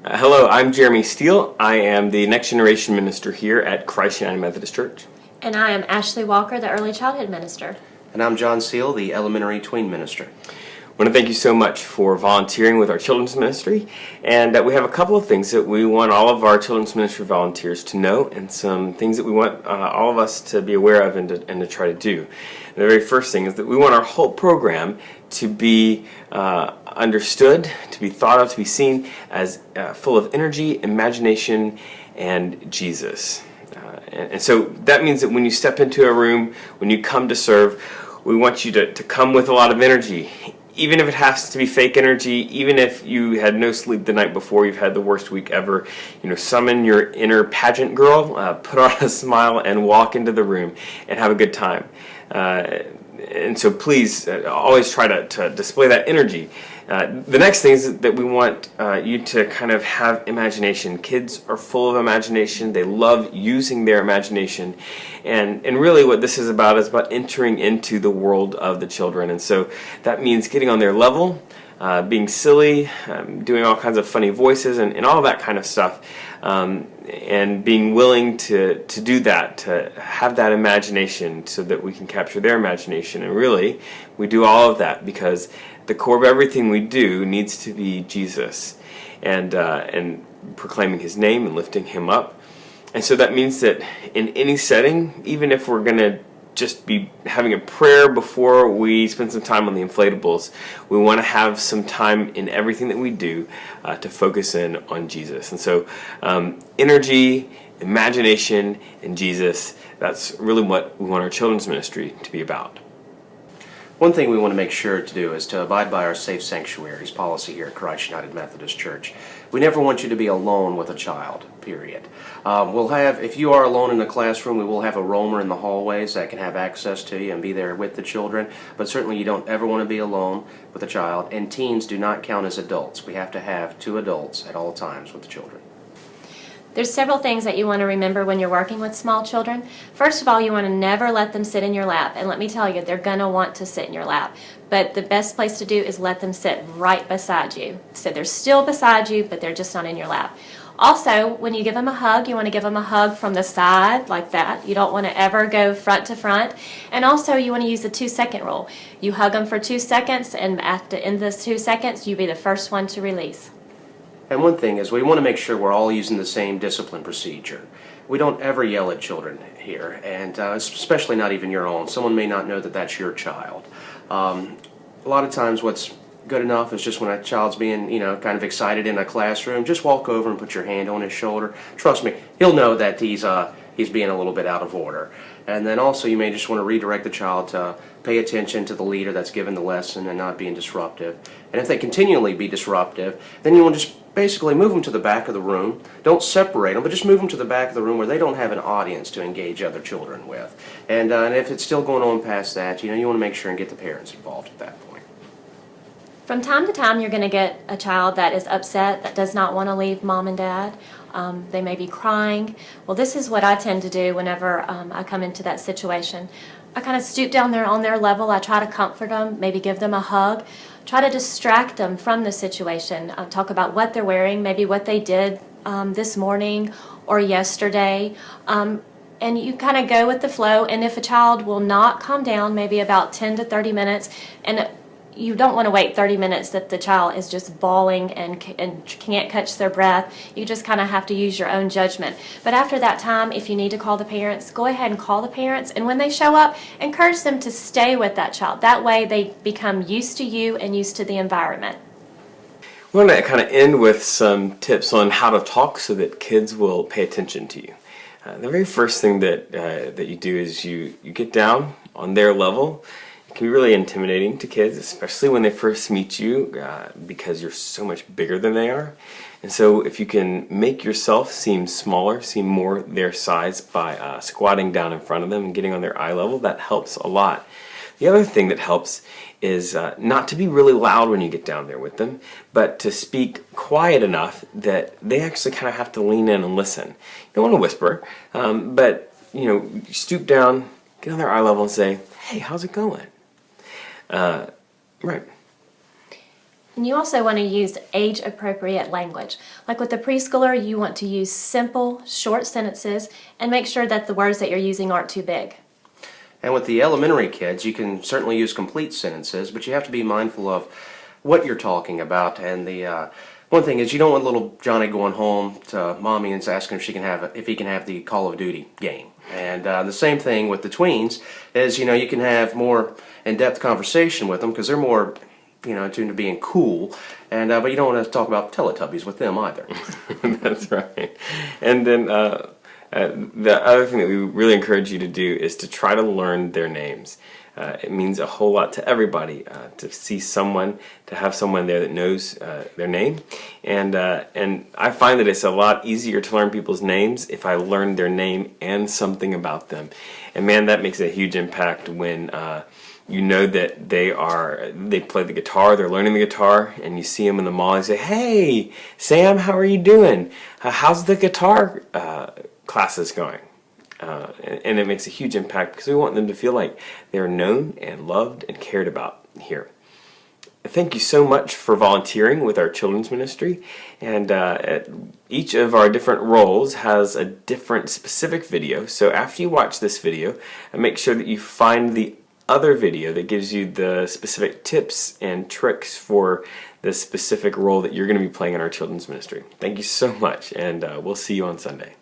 Hello, I'm Jeremy Steele. I am the Next Generation Minister here at Christ United Methodist Church. And I am Ashley Walker, the Early Childhood Minister. And I'm John Seal, the Elementary Tween Minister. I want to thank you so much for volunteering with our children's ministry, and we have a couple of things that we want all of our children's ministry volunteers to know, and some things that we want all of us to be aware of and to try to do. And the very first thing is that we want our whole program to be understood, to be thought of, to be seen as full of energy, imagination, and Jesus. And so that means that when you step into a room, when you come to serve, we want you to come with a lot of energy. Even if it has to be fake energy, even if you had no sleep the night before, you've had the worst week ever, summon your inner pageant girl, put on a smile, and walk into the room and have a good time. And so please always try to display that energy. The next thing is that we want you to kind of have imagination. Kids are full of imagination. They love using their imagination. And really what this is about entering into the world of the children. And so that means getting on their level, being silly, doing all kinds of funny voices and all that kind of stuff. And being willing to do that, to have that imagination so that we can capture their imagination. And really, we do all of that because the core of everything we do needs to be Jesus and proclaiming His name and lifting Him up. And so that means that in any setting, even if we're going to just be having a prayer before we spend some time on the inflatables, we want to have some time in everything that we do to focus in on Jesus. And so energy, imagination, and Jesus, that's really what we want our children's ministry to be about. One thing we want to make sure to do is to abide by our safe sanctuaries policy here at Christ United Methodist Church. We never want you to be alone with a child, period. If you are alone in the classroom, we will have a roamer in the hallways that can have access to you and be there with the children, but certainly you don't ever want to be alone with a child, and teens do not count as adults. We have to have 2 adults at all times with the children. There's several things that you want to remember when you're working with small children. First of all, you want to never let them sit in your lap. And let me tell you, they're going to want to sit in your lap. But the best place to do is let them sit right beside you. So they're still beside you, but they're just not in your lap. Also, when you give them a hug, you want to give them a hug from the side, like that. You don't want to ever go front to front. And also, you want to use the 2-second rule. You hug them for 2 seconds, and at the end of those 2 seconds, you be the first one to release. And one thing is we want to make sure we're all using the same discipline procedure. We don't ever yell at children here, and especially not even your own. Someone may not know that that's your child. A lot of times what's good enough is just when a child's being, kind of excited in a classroom, just walk over and put your hand on his shoulder. Trust me, he'll know that he's being a little bit out of order. And then also you may just want to redirect the child to pay attention to the leader that's given the lesson and not being disruptive. And if they continually be disruptive, then you want to just basically move them to the back of the room. Don't separate them, but just move them to the back of the room where they don't have an audience to engage other children with. And if it's still going on past that, you want to make sure and get the parents involved at that point. From time to time, you're going to get a child that is upset, that does not want to leave mom and dad. They may be crying. Well, this is what I tend to do whenever I come into that situation. I kind of stoop down there on their level. I try to comfort them, maybe give them a hug, try to distract them from the situation. Talk about what they're wearing, maybe what they did this morning or yesterday. And you kind of go with the flow. And if a child will not calm down, maybe about 10 to 30 minutes, and you don't want to wait 30 minutes that the child is just bawling and can't catch their breath. You just kind of have to use your own judgment. But after that time, if you need to call the parents, go ahead and call the parents. And when they show up, encourage them to stay with that child. That way they become used to you and used to the environment. We want to kind of end with some tips on how to talk so that kids will pay attention to you. The very first thing that you do is you get down on their level. It can be really intimidating to kids, especially when they first meet you because you're so much bigger than they are. And so if you can make yourself seem smaller, seem more their size by squatting down in front of them and getting on their eye level, that helps a lot. The other thing that helps is not to be really loud when you get down there with them, but to speak quiet enough that they actually kind of have to lean in and listen. You don't want to whisper, but you stoop down, get on their eye level and say, "Hey, how's it going?" Right. And you also want to use age-appropriate language. Like with the preschooler, you want to use simple, short sentences and make sure that the words that you're using aren't too big. And with the elementary kids, you can certainly use complete sentences, but you have to be mindful of what you're talking about. And the one thing is, you don't want little Johnny going home to mommy and asking if he can have the Call of Duty game. And the same thing with the tweens is, you can have more in-depth conversation with them because they're more, attuned to being cool. And but you don't want to talk about Teletubbies with them either. That's right. And then the other thing that we really encourage you to do is to try to learn their names. It means a whole lot to everybody to see someone, to have someone there that knows their name. And I find that it's a lot easier to learn people's names if I learn their name and something about them. And man, that makes a huge impact when you know that they play the guitar, they're learning the guitar, and you see them in the mall and say, "Hey, Sam, how are you doing? How's the guitar classes going?" And it makes a huge impact because we want them to feel like they're known and loved and cared about here. Thank you so much for volunteering with our children's ministry. And each of our different roles has a different specific video. So after you watch this video, make sure that you find the other video that gives you the specific tips and tricks for the specific role that you're going to be playing in our children's ministry. Thank you so much, and we'll see you on Sunday.